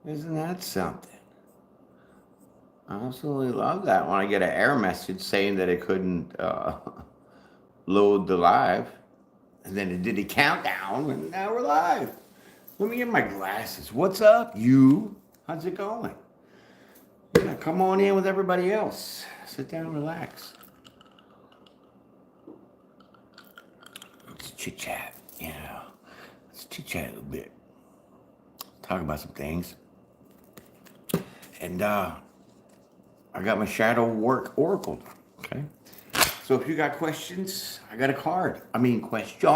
Isn't that something? I absolutely love that when I get an error message saying that it couldn't load the live. And then it did a countdown, and now we're live. Let me get my glasses. What's up, you? How's it going? Yeah, come on in with everybody else. Sit down and relax. Let's chit chat. Yeah. Let's chit chat a little bit. Talk about some things. And I got my shadow work oracle. Okay. So if you got questions, I got a card. I mean, question.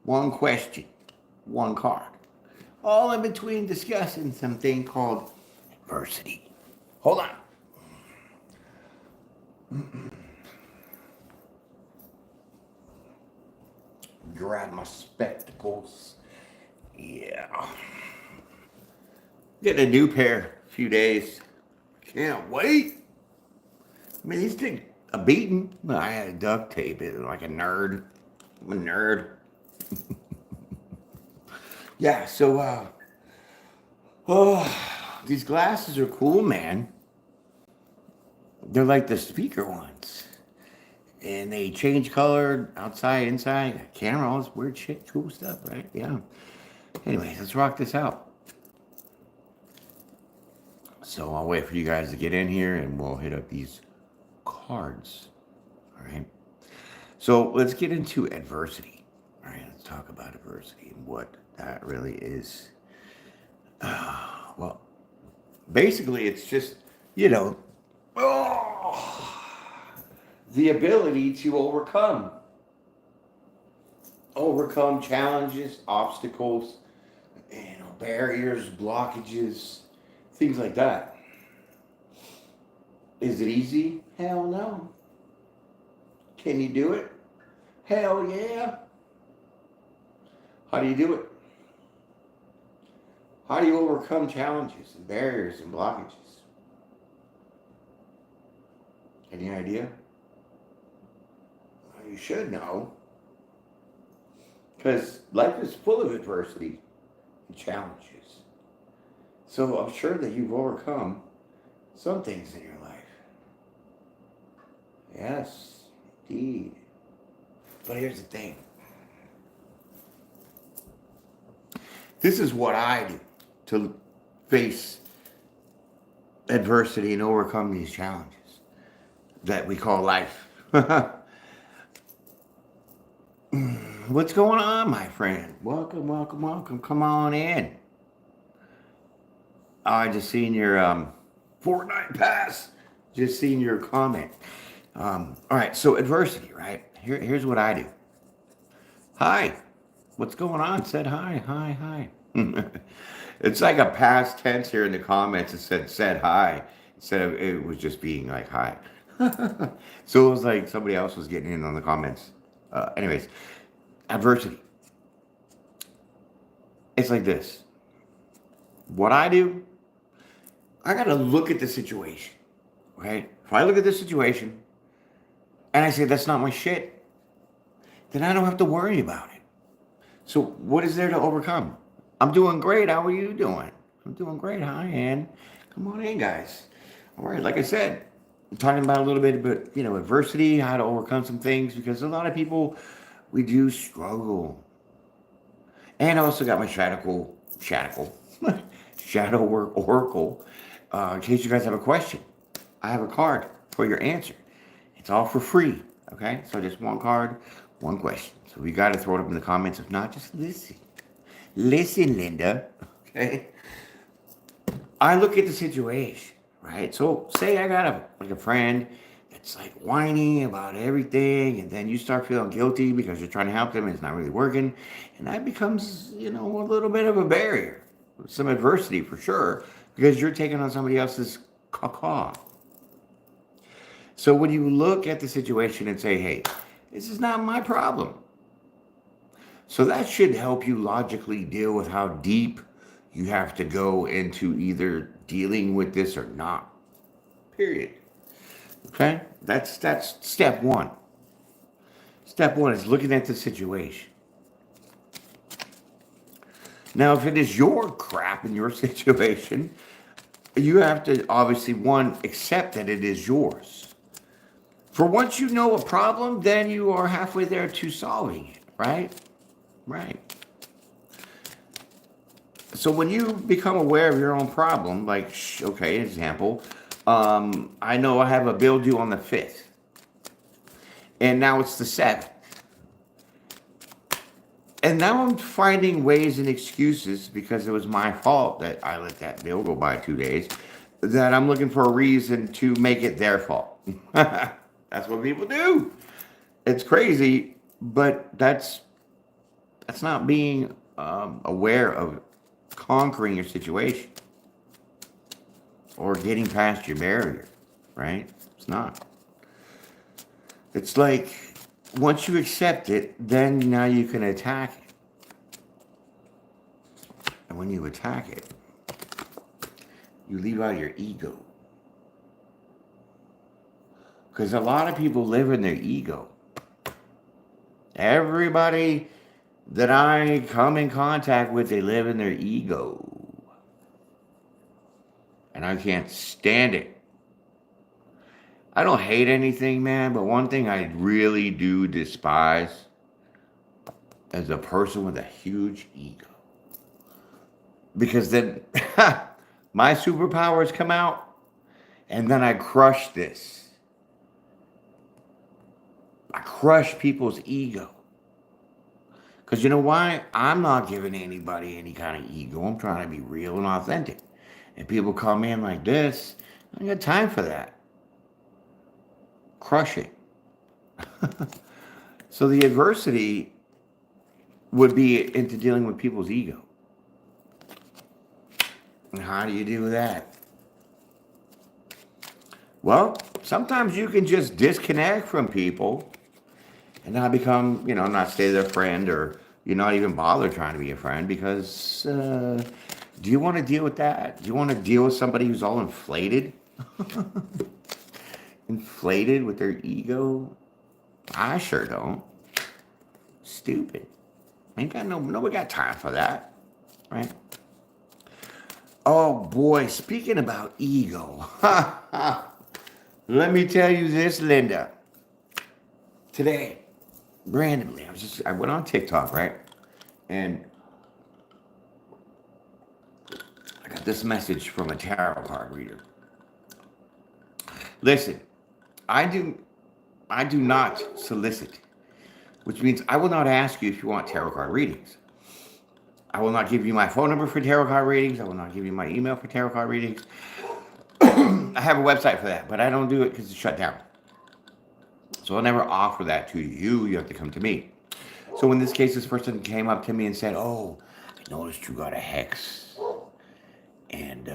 One question, one card. All in between discussing something called adversity. Hold on. Grab my spectacles. Yeah. Get a new pair. A few days. Can't wait. I mean, these things a beating, but I had to duct tape it like a nerd. I'm a nerd. Yeah, so these glasses are cool, man. They're like the speaker ones. And they change color outside, inside, got camera, all this weird shit, cool stuff, right? Yeah. Anyways, let's rock this out. So I'll wait for you guys to get in here and we'll hit up these cards. All right. So let's get into adversity. All right, let's talk about adversity and what that really is. Well, basically, it's just, you know, the ability to overcome challenges, obstacles, barriers, blockages, things like that. Is it easy? Hell no. Can you do it? Hell yeah. How do you do it? How do you overcome challenges and barriers and blockages? Any idea? Well, you should know. Because life is full of adversity and challenges. So I'm sure that you've overcome some things in your life. Yes, indeed. But here's the thing. This is what I do to face adversity and overcome these challenges that we call life. What's going on, my friend? Welcome, welcome, welcome. Come on in. I just seen your Fortnite pass. Just seen your comment. All right, so adversity, right? Here's what I do. Hi, what's going on? Said hi, hi, hi. It's like a past tense here in the comments. It said hi instead of it was just being like hi. So it was like somebody else was getting in on the comments. Anyways, adversity. It's like this. What I do, I got to look at the situation, right? If I look at the situation and I say that's not my shit, then I don't have to worry about it. So what is there to overcome? I'm doing great. How are you doing? I'm doing great. Hi, Ann. Come on in, guys. All right, like I said, I'm talking about a little bit about, adversity, how to overcome some things, because a lot of people, we do struggle. And I also got my shadow work oracle. In case you guys have a question, I have a card for your answer. It's all for free, okay? So just one card, one question. So we got to throw it up in the comments. If not, just listen. Listen, Linda, okay? I look at the situation, right? So say I got a friend that's like whining about everything, and then you start feeling guilty because you're trying to help them and it's not really working, and that becomes, a little bit of a barrier, some adversity for sure, because you're taking on somebody else's caw. So when you look at the situation and say, hey, this is not my problem. So that should help you logically deal with how deep you have to go into either dealing with this or not. Period. Okay? That's step one. Step one is looking at the situation. Now, if it is your crap in your situation, you have to obviously, one, accept that it is yours. For once you know a problem, then you are halfway there to solving it, right? Right. So when you become aware of your own problem, like, okay, example, I know I have a bill due on the 5th, and now it's the 7th. And now I'm finding ways and excuses because it was my fault that I let that bill go by 2 days, that I'm looking for a reason to make it their fault. That's what people do. It's crazy, but that's not being aware of conquering your situation or getting past your barrier, right? It's not. It's like once you accept it, then now you can attack it. And when you attack it, you leave out your ego. Because a lot of people live in their ego. Everybody that I come in contact with, they live in their ego. And I can't stand it. I don't hate anything, man, but one thing I really do despise is a person with a huge ego. Because then my superpowers come out, and then I crush this. I crush people's ego. Because you know why? I'm not giving anybody any kind of ego. I'm trying to be real and authentic. And people come in like this, I ain't got time for that. Crush it. So the adversity would be into dealing with people's ego. And how do you do that? Well, sometimes you can just disconnect from people and not become, not stay their friend, or you're not even bother trying to be a friend because do you want to deal with that? Do you want to deal with somebody who's all inflated? Inflated with their ego? I sure don't. Stupid. Ain't got nobody got time for that, right? Oh boy, speaking about ego. Let me tell you this, Linda. Today, randomly, I went on TikTok, right? And I got this message from a tarot card reader. Listen, I do not solicit, which means I will not ask you if you want tarot card readings. I will not give you my phone number for tarot card readings. I will not give you my email for tarot card readings. I have a website for that, but I don't do it because it's shut down. So I'll never offer that to you. You have to come to me. So in this case, this person came up to me and said, "Oh, I noticed you got a hex." And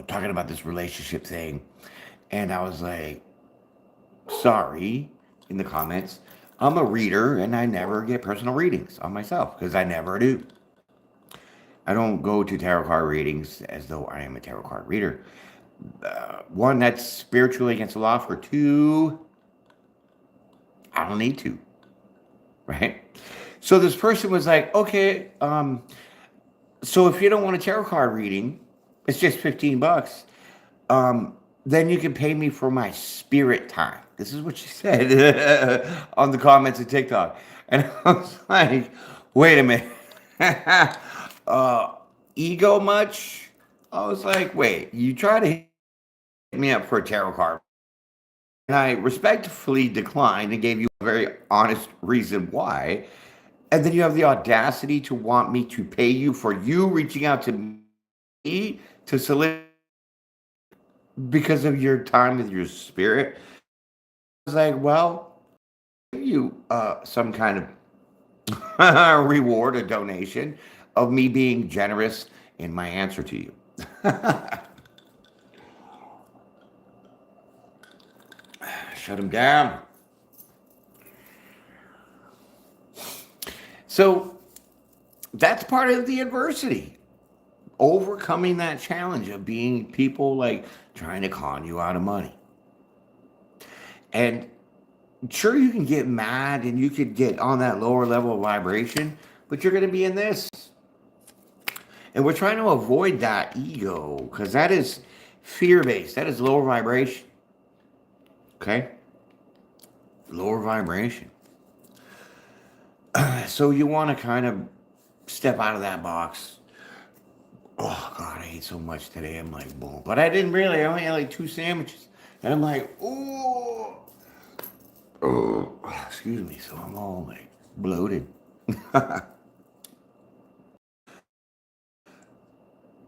talking about this relationship thing. And I was like, sorry, in the comments. I'm a reader and I never get personal readings on myself because I never do. I don't go to tarot card readings as though I am a tarot card reader. One, that's spiritually against the law. For two, I don't need to, right? So this person was like, okay, so if you don't want a tarot card reading, it's just $15. Then you can pay me for my spirit time. This is what she said on the comments of TikTok. And I was like, wait a minute. Ego much? I was like, wait, you try to hit me up for a tarot card. And I respectfully declined and gave you a very honest reason why. And then you have the audacity to want me to pay you for you reaching out to me to solicit because of your time with your spirit. I was like, well, give you some kind of reward, a donation of me being generous in my answer to you. Shut him down. So that's part of the adversity. Overcoming that challenge of being people like trying to con you out of money. And sure, you can get mad and you could get on that lower level of vibration, but you're going to be in this. And we're trying to avoid that ego because that is fear based, that is lower vibration. Okay? Lower vibration. So you want to kind of step out of that box. Oh, God, I ate so much today. I'm like, boom. But I didn't really. I only had like 2 sandwiches. And I'm like, oh, excuse me. So I'm all like bloated.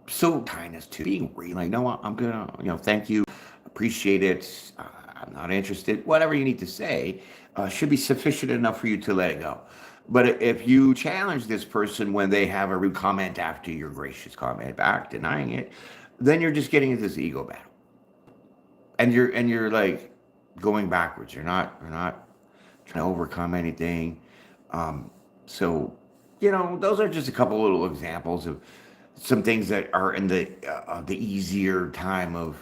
So kindness to being real. Like, no, I'm gonna, thank you, appreciate it. I'm not interested. Whatever you need to say should be sufficient enough for you to let it go. But if you challenge this person when they have a rude comment after your gracious comment back, denying it, then you're just getting into this ego battle, and you're like going backwards. You're not trying to overcome anything. Um, so, those are just a couple little examples of some things that are in the easier time of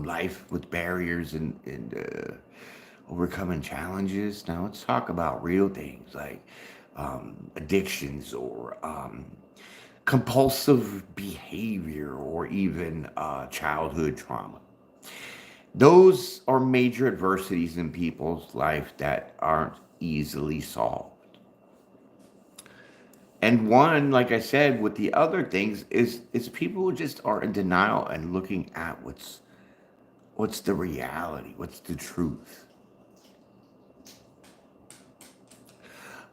life with barriers and overcoming challenges. Now let's talk about real things like addictions or compulsive behavior or even childhood trauma. Those are major adversities in people's life that aren't easily solved. And one, like I said, with the other things is people who just are in denial and looking at what's the reality, what's the truth.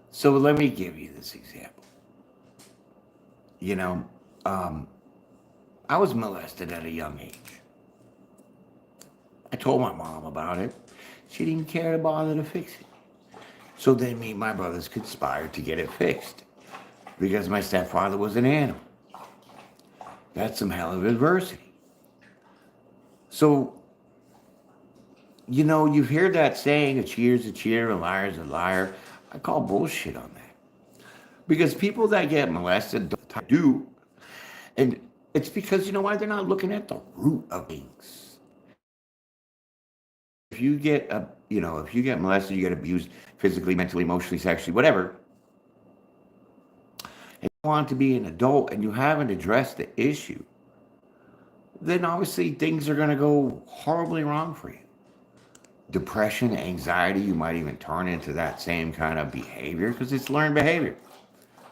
So let me give you this example. You know, um, I was molested at a young age. I told my mom about it. She didn't care to bother to fix it. So then me and my brothers conspired to get it fixed because my stepfather was an animal. That's some hell of adversity. So, you hear that saying, a cheater's a cheater, a liar's a liar. I call bullshit on that. Because people that get molested do, and it's because, you know why? They're not looking at the root of things. If you get molested, you get abused physically, mentally, emotionally, sexually, whatever, and you want to be an adult and you haven't addressed the issue, then obviously things are going to go horribly wrong for you. Depression, anxiety, you might even turn into that same kind of behavior because it's learned behavior.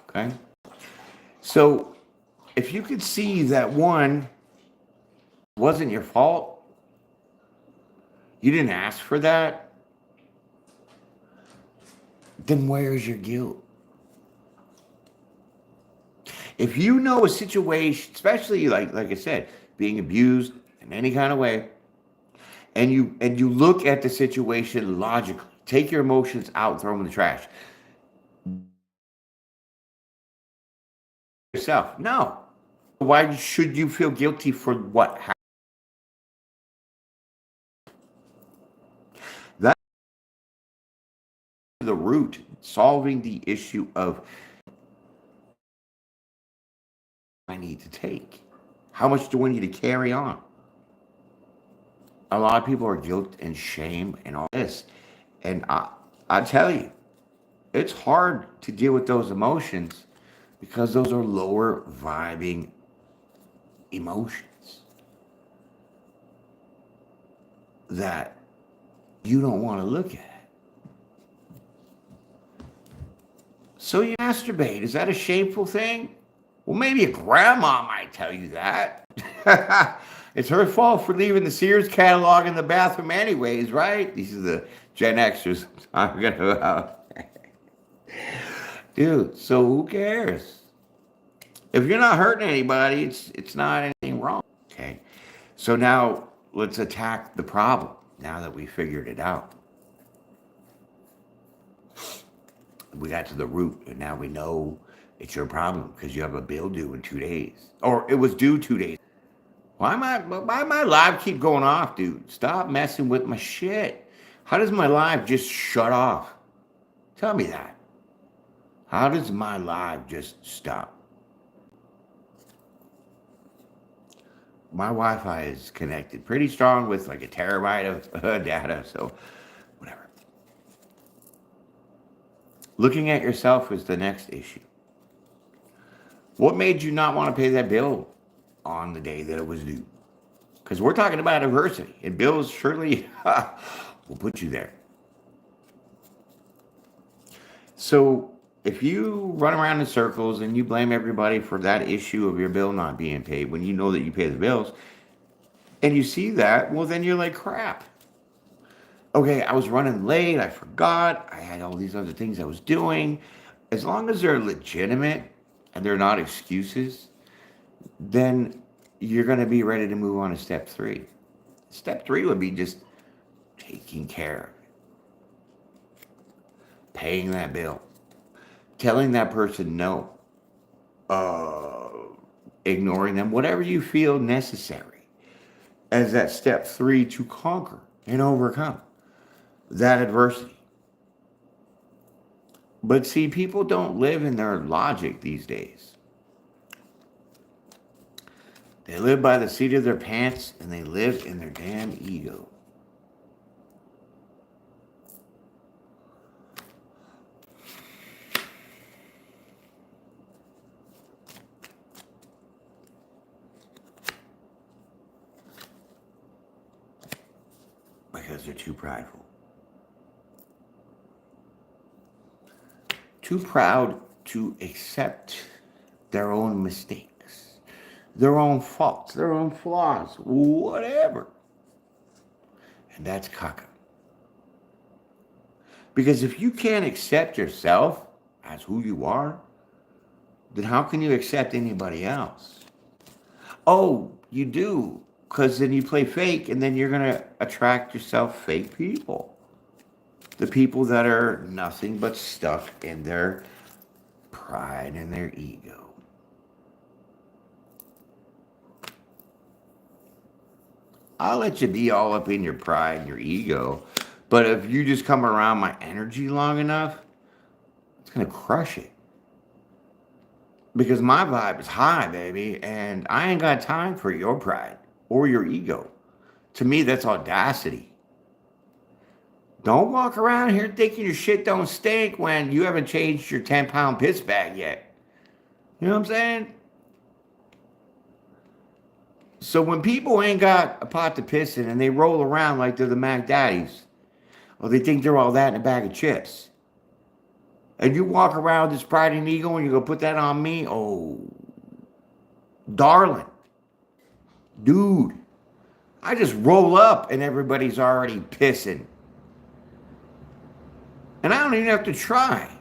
Okay? So if you could see that one wasn't your fault, you didn't ask for that, then where's your guilt? If you know a situation, especially like I said, being abused in any kind of way, and you look at the situation logically, take your emotions out, throw them in the trash. Yourself, no. Why should you feel guilty for what happened? That's the root, solving the issue of I need to take. How much do I need to carry on? A lot of people are guilt and shame and all this. And I tell you, it's hard to deal with those emotions because those are lower vibing emotions that you don't want to look at. So you masturbate. Is that a shameful thing? Well, maybe a grandma might tell you that. It's her fault for leaving the Sears catalog in the bathroom anyways, right? These are the Gen Xers I'm talking about. Dude, so who cares? If you're not hurting anybody, it's not anything wrong. Okay. So now let's attack the problem now that we figured it out. We got to the root, and now we know it's your problem because you have a bill due in 2 days. Or it was due 2 days. Why my live keep going off, dude? Stop messing with my shit. How does my live just shut off? Tell me that. How does my live just stop? My Wi-Fi is connected pretty strong with like a terabyte of data, so whatever. Looking at yourself is the next issue. What made you not want to pay that bill on the day that it was due? Because we're talking about adversity, and bills surely will put you there. So if you run around in circles and you blame everybody for that issue of your bill not being paid when you know that you pay the bills, and you see that, well, then you're like, crap. Okay, I was running late. I forgot. I had all these other things I was doing. As long as they're legitimate and they're not excuses, then you're going to be ready to move on to step three. Step three would be just taking care of it, paying that bill, telling that person no, uh, ignoring them, whatever you feel necessary as that step three to conquer and overcome that adversity. But see, people don't live in their logic these days. They live by the seat of their pants and they live in their damn ego. Because they're too prideful. Too proud to accept their own mistakes, their own faults, their own flaws, whatever. And that's caca. Because if you can't accept yourself as who you are, then how can you accept anybody else? Oh, you do, because then you play fake and then you're going to attract yourself fake people. The people that are nothing but stuck in their pride and their ego. I'll let you be all up in your pride and your ego, but if you just come around my energy long enough, it's going to crush it. Because my vibe is high, baby, and I ain't got time for your pride or your ego. To me, that's audacity. Don't walk around here thinking your shit don't stink when you haven't changed your 10-pound piss bag yet. You know what I'm saying? So when people ain't got a pot to piss in and they roll around like they're the Mac Daddies, or they think they're all that in a bag of chips, and you walk around with this pride and ego and you go put that on me, oh, darling, dude, I just roll up and everybody's already pissing. And I don't even have to try.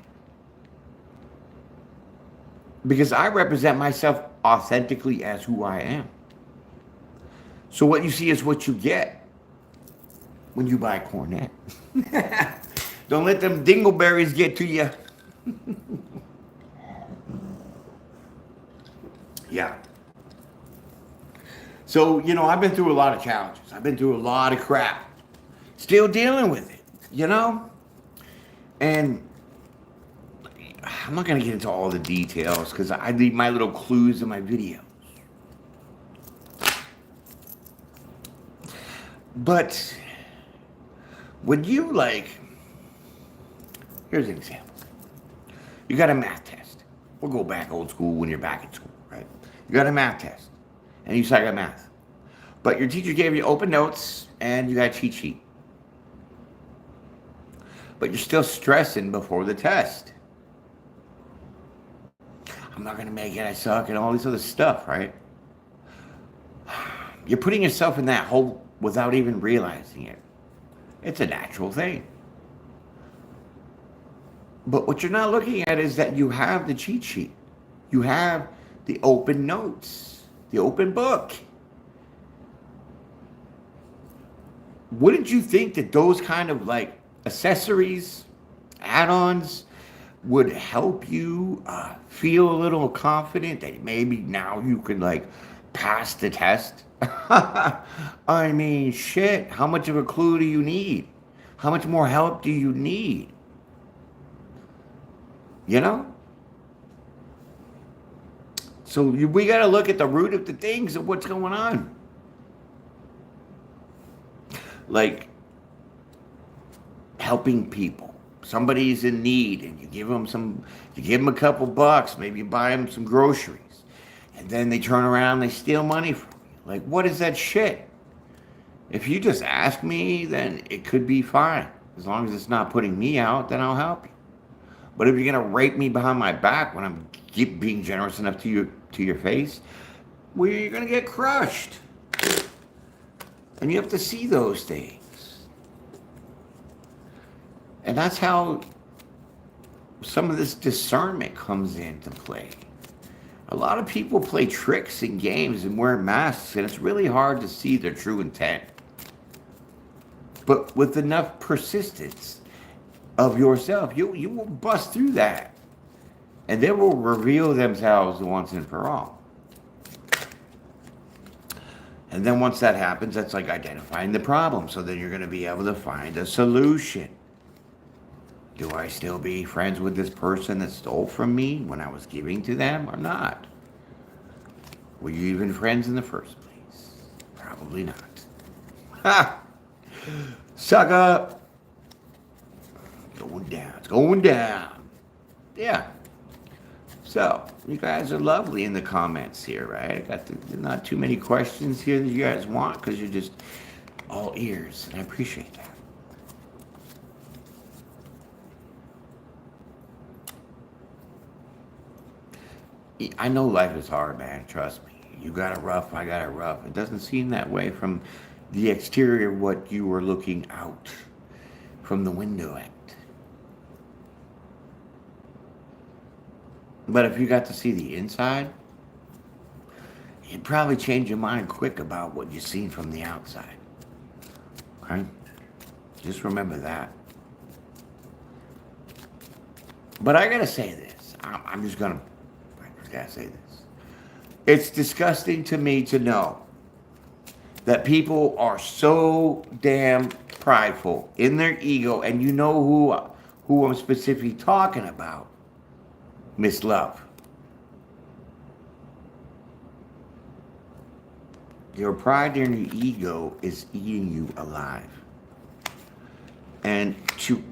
Because I represent myself authentically as who I am. So what you see is what you get when you buy Cornet. Don't let them dingleberries get to you. Yeah. So, you know, I've been through a lot of challenges. I've been through a lot of crap. Still dealing with it, you know? And I'm not going to get into all the details because I leave my little clues in my videos. But when you here's an example. You got a math test. We'll go back old school when you're back in school, right? You got a math test and you suck at math. But your teacher gave you open notes and you got a cheat sheet. But you're still stressing before the test. I'm not going to make it, I suck, and all this other stuff, right? You're putting yourself in that hole without even realizing it. It's a natural thing. But what you're not looking at is that you have the cheat sheet. You have the open notes, the open book. Wouldn't you think that those kind of accessories, add-ons would help you feel a little confident that maybe now you could pass the test? I mean, shit, how much of a clue do you need? How much more help do you need? You know? So we got to look at the root of the things of what's going on. Like helping people, somebody's in need and you give them a couple bucks, maybe you buy them some groceries, and then they turn around and they steal money from you. Like, what is that shit? If you just ask me, then it could be fine. As long as it's not putting me out, then I'll help you. But if you're gonna rape me behind my back when I'm being generous enough to your face, well, you're gonna get crushed. And you have to see those things. And that's how some of this discernment comes into play. A lot of people play tricks in games and wear masks, and it's really hard to see their true intent. But with enough persistence of yourself, you will bust through that. And they will reveal themselves once and for all. And then once that happens, that's like identifying the problem. So then you're going to be able to find a solution. Do I still be friends with this person that stole from me when I was giving to them or not? Were you even friends in the first place? Probably not. Ha! Suck up. Going down. It's going down. Yeah. So, you guys are lovely in the comments here, right? I got not too many questions here that you guys want because you're just all ears, and I appreciate that. I know life is hard, man. Trust me. You got it rough, I got it rough. It doesn't seem that way from the exterior, what you were looking out from the window at. But if you got to see the inside, you'd probably change your mind quick about what you've seen from the outside. Okay? Just remember that. But I gotta say this. I just gotta say this. It's disgusting to me to know that people are so damn prideful in their ego, and you know who I'm specifically talking about. Miss Love. Your pride and your ego is eating you alive. And to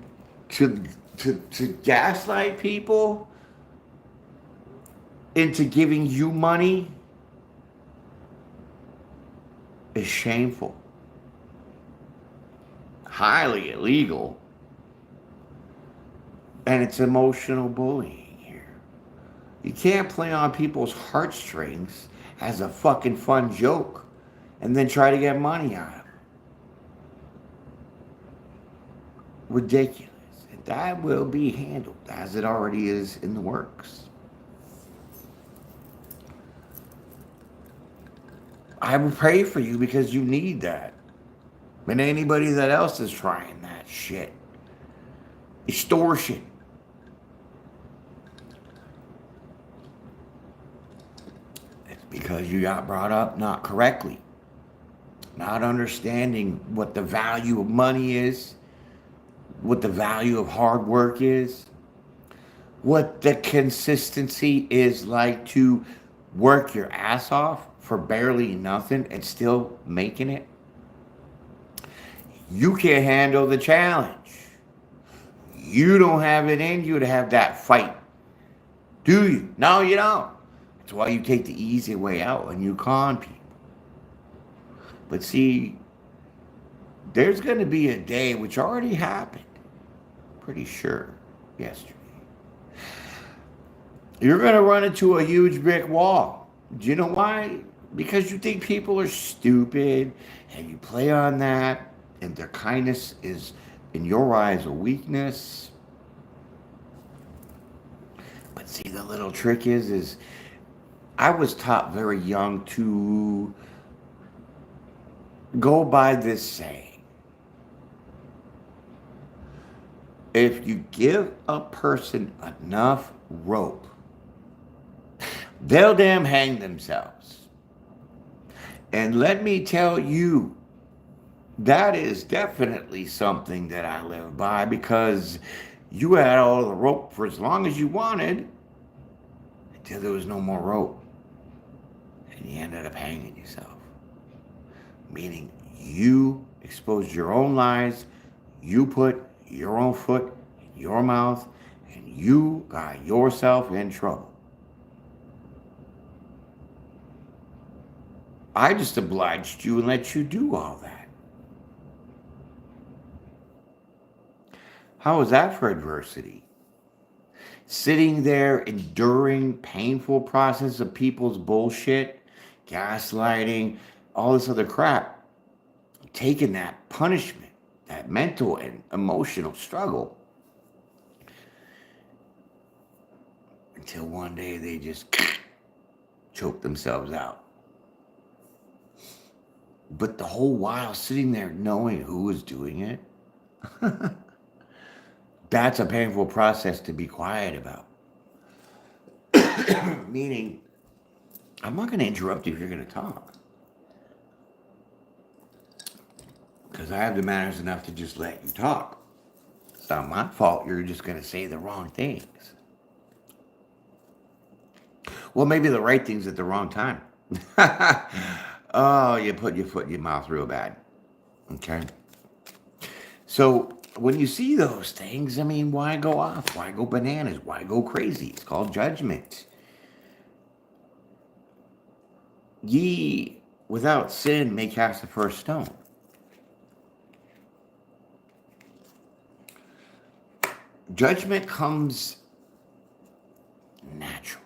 gaslight people into giving you money is shameful. Highly illegal. And it's emotional bullying. You can't play on people's heartstrings as a fucking fun joke and then try to get money out of them. Ridiculous. And that will be handled as it already is in the works. I will pray for you because you need that. And anybody that else is trying that shit. Extortion. Because you got brought up not correctly. Not understanding what the value of money is. What the value of hard work is. What the consistency is like to work your ass off for barely nothing and still making it. You can't handle the challenge. You don't have it in you to have that fight. Do you? No, you don't. That's why you take the easy way out and you con people. But see, there's going to be a day, which already happened, pretty sure, yesterday. You're going to run into a huge brick wall. Do you know why? Because you think people are stupid and you play on that and their kindness is, in your eyes, a weakness. But see, the little trick is I was taught very young to go by this saying. If you give a person enough rope, they'll damn hang themselves. And let me tell you, that is definitely something that I live by, because you had all the rope for as long as you wanted until there was no more rope. And you ended up hanging yourself. Meaning you exposed your own lies, you put your own foot in your mouth, and you got yourself in trouble. I just obliged you and let you do all that. How was that for adversity? Sitting there enduring painful process of people's bullshit, gaslighting, all this other crap, taking that punishment, that mental and emotional struggle, until one day they just choke themselves out. But the whole while sitting there knowing who was doing it, that's a painful process to be quiet about. Meaning, I'm not going to interrupt you if you're going to talk. Because I have the manners enough to just let you talk. It's not my fault you're just going to say the wrong things. Well, maybe the right things at the wrong time. Oh, you put your foot in your mouth real bad. Okay? So when you see those things, I mean, why go off? Why go bananas? Why go crazy? It's called judgment. Ye without sin may cast the first stone. Judgment comes naturally,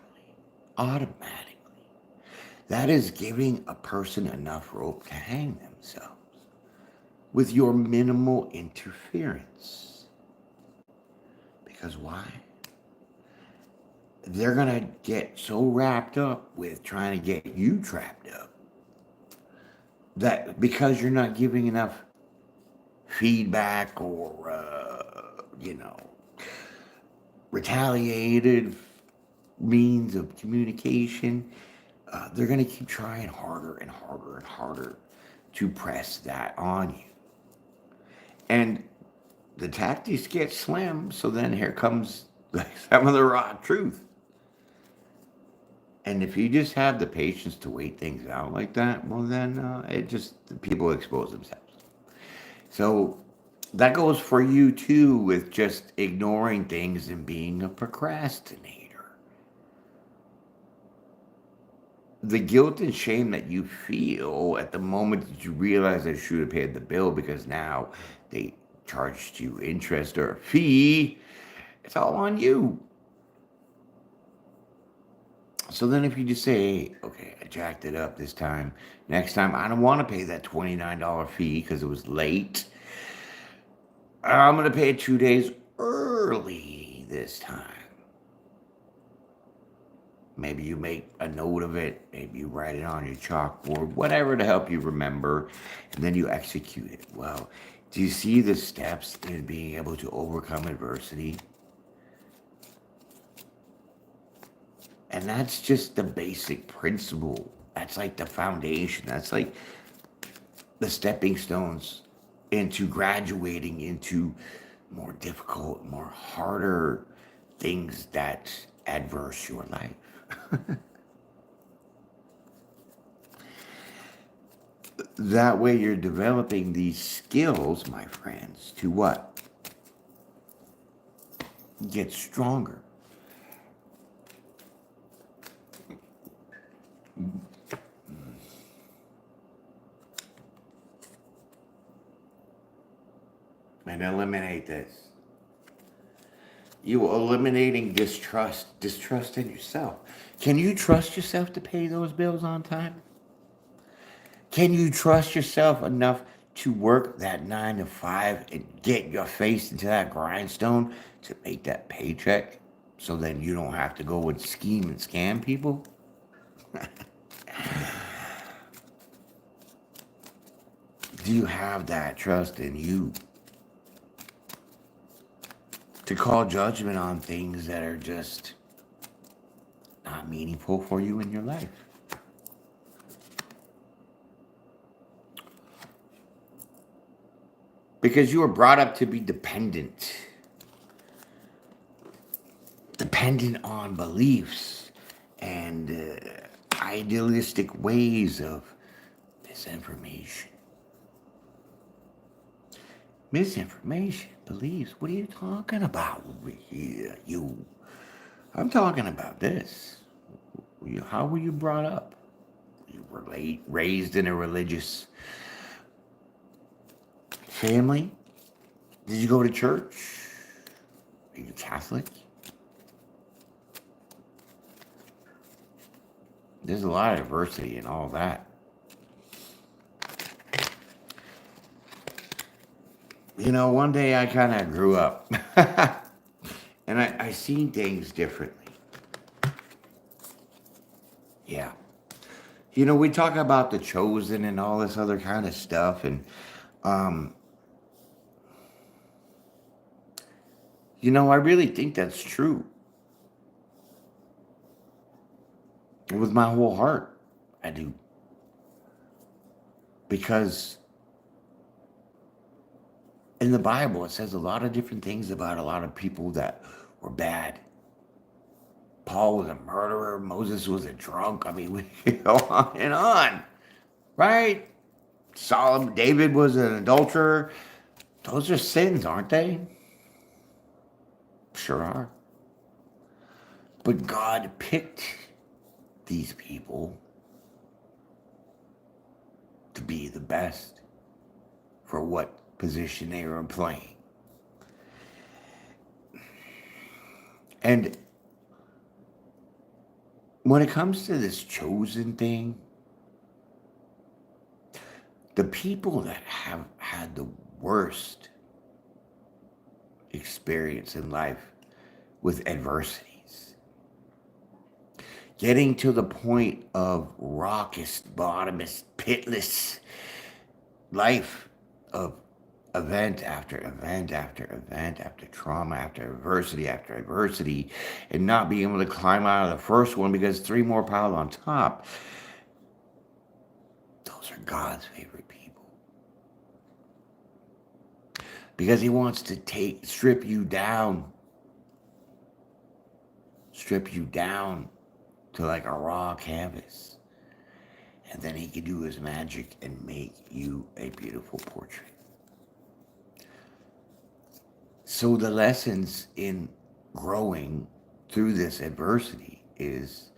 automatically. That is giving a person enough rope to hang themselves with your minimal interference. Because why? They're going to get so wrapped up with trying to get you trapped up that because you're not giving enough feedback or, retaliated means of communication, they're going to keep trying harder and harder and harder to press that on you. And the tactics get slim, so then here comes some of the raw truth. And if you just have the patience to wait things out like that, well, then people expose themselves. So that goes for you too with just ignoring things and being a procrastinator. The guilt and shame that you feel at the moment that you realize I should have paid the bill because now they charged you interest or a fee, it's all on you. So then if you just say, hey, okay, I jacked it up this time. Next time, I don't want to pay that $29 fee because it was late. I'm going to pay it 2 days early this time. Maybe you make a note of it. Maybe you write it on your chalkboard, whatever to help you remember, and then you execute it. Well, do you see the steps in being able to overcome adversity? And that's just the basic principle. That's like the foundation. That's like the stepping stones into graduating into more difficult, more harder things that adverse your life. That way you're developing these skills, my friends, to what? Get stronger. And eliminate this. You eliminating distrust in yourself. Can you trust yourself to pay those bills on time? Can you trust yourself enough to work that 9 to 5 and get your face into that grindstone to make that paycheck so then you don't have to go and scheme and scam people? Do you have that trust in you to call judgment on things that are just not meaningful for you in your life? Because you were brought up to be dependent on beliefs and idealistic ways of misinformation. Misinformation, beliefs. What are you talking about over here? I'm talking about this. How were you brought up? You were raised in a religious family? Did you go to church? Are you Catholic? There's a lot of diversity and all that. One day I kind of grew up and I seen things differently. Yeah. We talk about the chosen and all this other kind of stuff. And, I really think that's true. With my whole heart, I do. Because in the Bible, it says a lot of different things about a lot of people that were bad. Paul was a murderer. Moses was a drunk. I mean, we could go on and on, right? Solomon, David was an adulterer. Those are sins, aren't they? Sure are. But God picked these people to be the best for what position they were playing. And when it comes to this chosen thing, the people that have had the worst experience in life with adversities, getting to the point of raucous, bottomless, pitless life of event after event after event after trauma after adversity, and not being able to climb out of the first one because 3 more piled on top. Those are God's favorite people. Because he wants to strip you down to like a raw canvas. And then he can do his magic and make you a beautiful portrait. So the lessons in growing through this adversity is,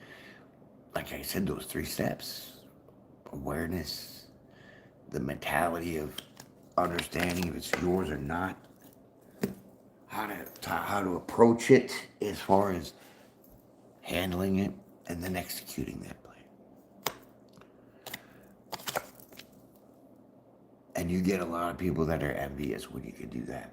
like I said, those 3 steps. Awareness, the mentality of understanding if it's yours or not, how to approach it as far as handling it, and then executing that plan. And you get a lot of people that are envious when you can do that.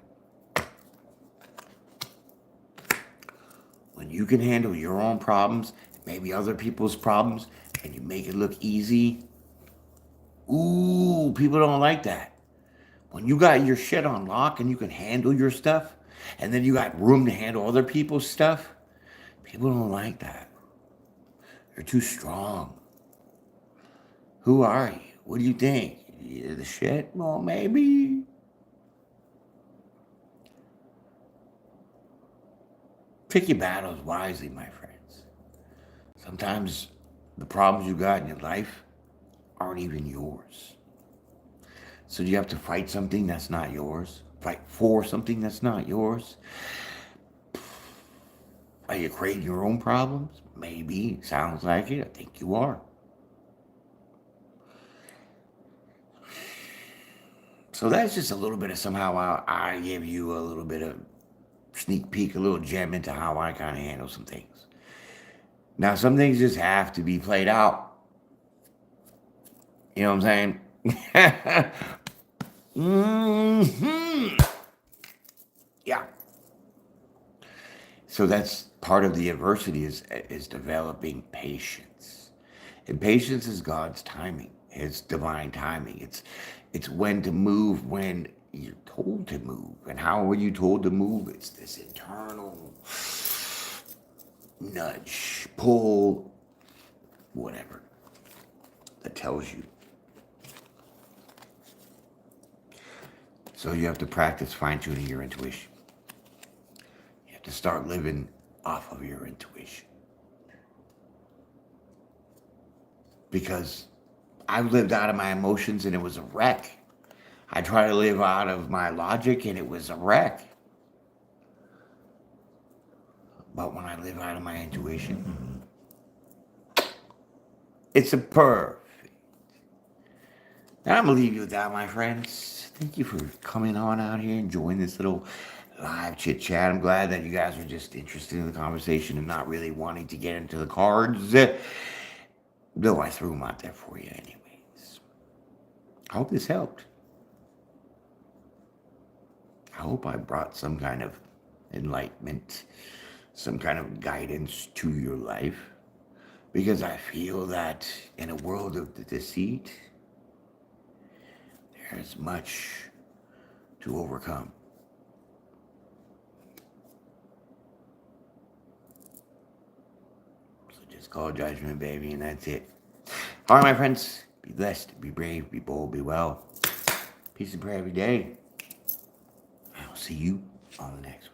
When you can handle your own problems, maybe other people's problems, and you make it look easy, ooh, people don't like that. When you got your shit on lock and you can handle your stuff, and then you got room to handle other people's stuff, people don't like that. You're too strong. Who are you? What do you think? You're the shit? Well, maybe. Pick your battles wisely, my friends. Sometimes the problems you got in your life aren't even yours. So you have to fight something that's not yours? Fight for something that's not yours? Are you creating your own problems? Maybe. Sounds like it. I think you are. So that's just a little bit of somehow I give you a little bit of sneak peek, a little gem into how I kind of handle some things. Now, some things just have to be played out. You know what I'm saying? Mm-hmm. Yeah. So that's part of the adversity is developing patience. And patience is God's timing, his divine timing. It's when to move, when you're told to move. And how are you told to move? It's this internal nudge, pull, whatever, that tells you. So you have to practice fine-tuning your intuition. You have to start living off of your intuition. Because I've lived out of my emotions and it was a wreck. I try to live out of my logic and it was a wreck. But when I live out of my intuition, it's a perfect. And I'm going to leave you with that, my friends. Thank you for coming on out here and joining this little live chit chat. I'm glad that you guys are just interested in the conversation and not really wanting to get into the cards. Though I threw them out there for you anyways. I hope this helped. I hope I brought some kind of enlightenment, some kind of guidance to your life. Because I feel that in a world of the deceit, there's much to overcome. So just call judgment, baby, and that's it. All right, my friends, be blessed, be brave, be bold, be well. Peace and prayer every day. I'll see you on the next one.